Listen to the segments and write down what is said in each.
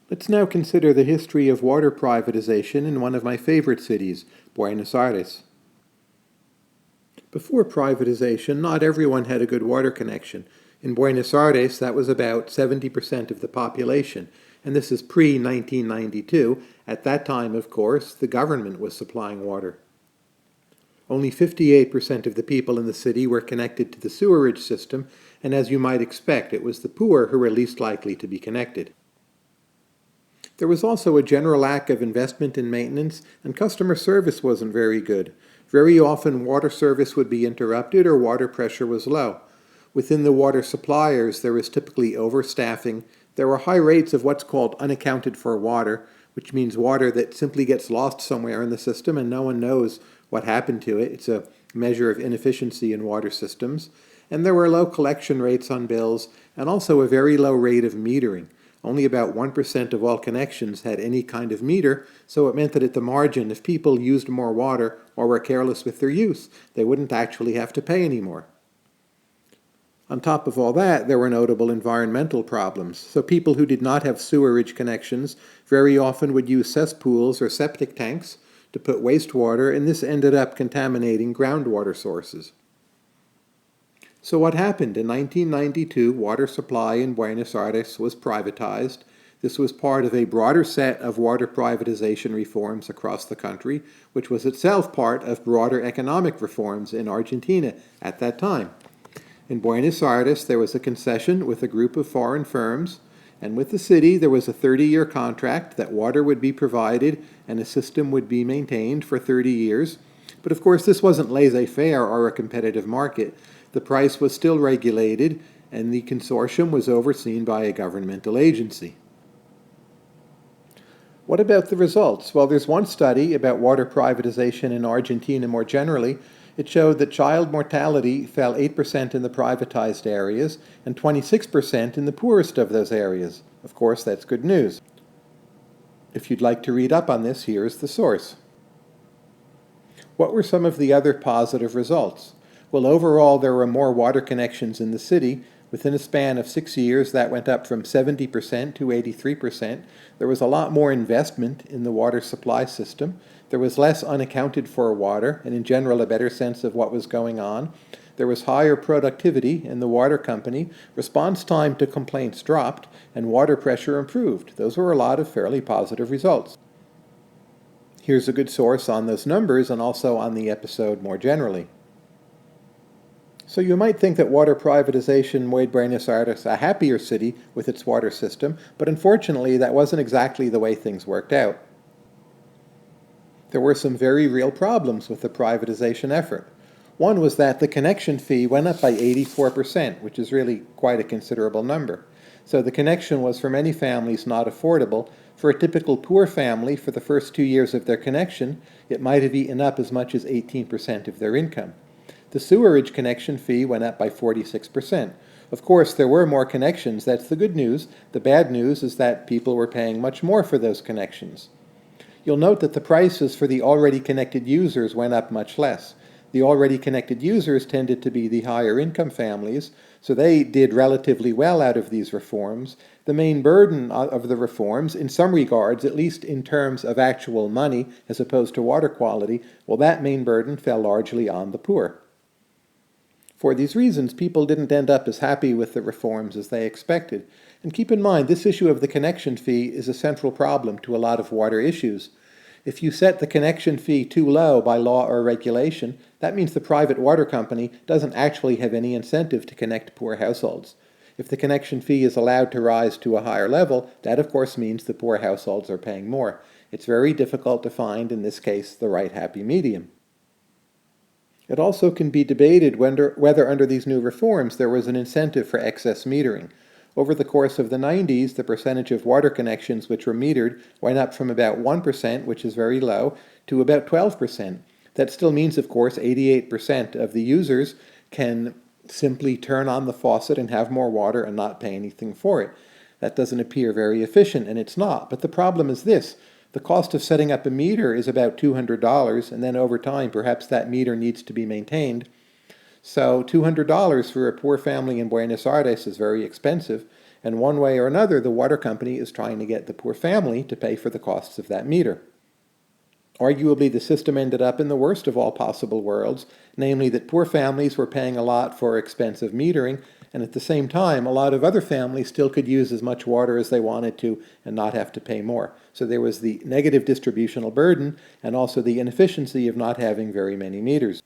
Let's now consider the history of water privatization in one of my favorite cities, Buenos Aires. Before privatization, not everyone had a good water connection. In Buenos Aires, that was about 70% of the population, and this is pre-1992. At that time, of course, the government was supplying water. Only 58% of the people in the city were connected to the sewerage system, and as you might expect, it was the poor who were least likely to be connected. There was also a general lack of investment in maintenance, and customer service wasn't very good. Very often water service would be interrupted or water pressure was low. Within the water suppliers, there was typically overstaffing. There were high rates of what's called unaccounted for water, which means water that simply gets lost somewhere in the system and no one knows what happened to it. It's a measure of inefficiency in water systems. And there were low collection rates on bills and also a very low rate of metering. Only about 1% of all connections had any kind of meter, so it meant that at the margin, if people used more water or were careless with their use, they wouldn't actually have to pay anymore. On top of all that, there were notable environmental problems. So people who did not have sewerage connections very often would use cesspools or septic tanks to put wastewater, and this ended up contaminating groundwater sources. So what happened? In 1992, water supply in Buenos Aires was privatized. This was part of a broader set of water privatization reforms across the country, which was itself part of broader economic reforms in Argentina at that time. In Buenos Aires, there was a concession with a group of foreign firms, and with the city, there was a 30-year contract that water would be provided and a system would be maintained for 30 years. But of course, this wasn't laissez-faire or a competitive market. The price was still regulated, and the consortium was overseen by a governmental agency. What about the results? Well, there's one study about water privatization in Argentina more generally. It showed that child mortality fell 8% in the privatized areas and 26% in the poorest of those areas. Of course, that's good news. If you'd like to read up on this, here's the source. What were some of the other positive results? Well, overall, there were more water connections in the city. Within a span of 6 years, that went up from 70% to 83%. There was a lot more investment in the water supply system. There was less unaccounted for water, and in general, a better sense of what was going on. There was higher productivity in the water company. Response time to complaints dropped, and water pressure improved. Those were a lot of fairly positive results. Here's a good source on those numbers and also on the episode more generally. So you might think that water privatization made Buenos Aires a happier city with its water system, but unfortunately that wasn't exactly the way things worked out. There were some very real problems with the privatization effort. One was that the connection fee went up by 84%, which is really quite a considerable number. So the connection was for many families not affordable. For a typical poor family, for the first 2 years of their connection, it might have eaten up as much as 18% of their income. The sewerage connection fee went up by 46%. Of course, there were more connections. That's the good news. The bad news is that people were paying much more for those connections. You'll note that the prices for the already connected users went up much less. The already connected users tended to be the higher income families, so they did relatively well out of these reforms. The main burden of the reforms, in some regards, at least in terms of actual money as opposed to water quality, well, that main burden fell largely on the poor. For these reasons, people didn't end up as happy with the reforms as they expected. And keep in mind, this issue of the connection fee is a central problem to a lot of water issues. If you set the connection fee too low by law or regulation, that means the private water company doesn't actually have any incentive to connect poor households. If the connection fee is allowed to rise to a higher level, that of course means the poor households are paying more. It's very difficult to find, in this case, the right happy medium. It also can be debated whether under these new reforms there was an incentive for excess metering. Over the course of the 90s, the percentage of water connections which were metered went up from about 1%, which is very low, to about 12%. That still means, of course, 88% of the users can simply turn on the faucet and have more water and not pay anything for it. That doesn't appear very efficient, and it's not. But the problem is this. The cost of setting up a meter is about $200, and then over time, perhaps that meter needs to be maintained. So $200 for a poor family in Buenos Aires is very expensive, and one way or another, the water company is trying to get the poor family to pay for the costs of that meter. Arguably, the system ended up in the worst of all possible worlds, namely that poor families were paying a lot for expensive metering, and at the same time, a lot of other families still could use as much water as they wanted to and not have to pay more. So there was the negative distributional burden and also the inefficiency of not having very many meters.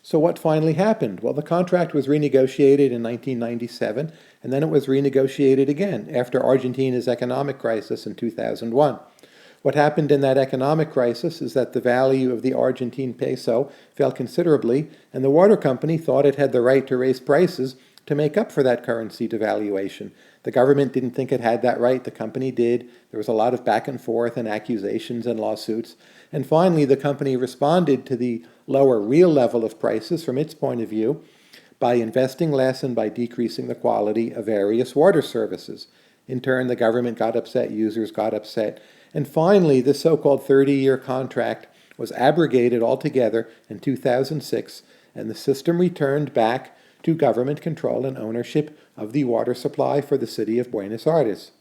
So what finally happened? Well, the contract was renegotiated in 1997, and then it was renegotiated again after Argentina's economic crisis in 2001. What happened in that economic crisis is that the value of the Argentine peso fell considerably, and the water company thought it had the right to raise prices to make up for that currency devaluation. The government didn't think it had that right. The company did. There was a lot of back and forth and accusations and lawsuits. And finally, the company responded to the lower real level of prices from its point of view by investing less and by decreasing the quality of various water services. In turn, the government got upset, users got upset, and finally, the so-called 30-year contract was abrogated altogether in 2006, and the system returned back to government control and ownership of the water supply for the city of Buenos Aires.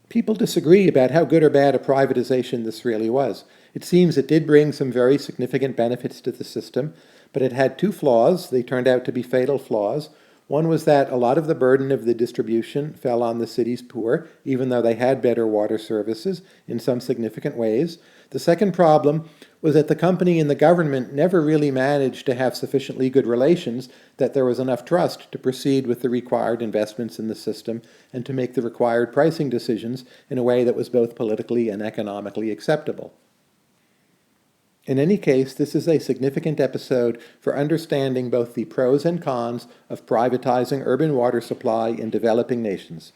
People disagree about how good or bad a privatization this really was. It seems it did bring some very significant benefits to the system, but it had two flaws. They turned out to be fatal flaws. One was that a lot of the burden of the distribution fell on the city's poor, even though they had better water services in some significant ways. The second problem was that the company and the government never really managed to have sufficiently good relations that there was enough trust to proceed with the required investments in the system and to make the required pricing decisions in a way that was both politically and economically acceptable. In any case, this is a significant episode for understanding both the pros and cons of privatizing urban water supply in developing nations.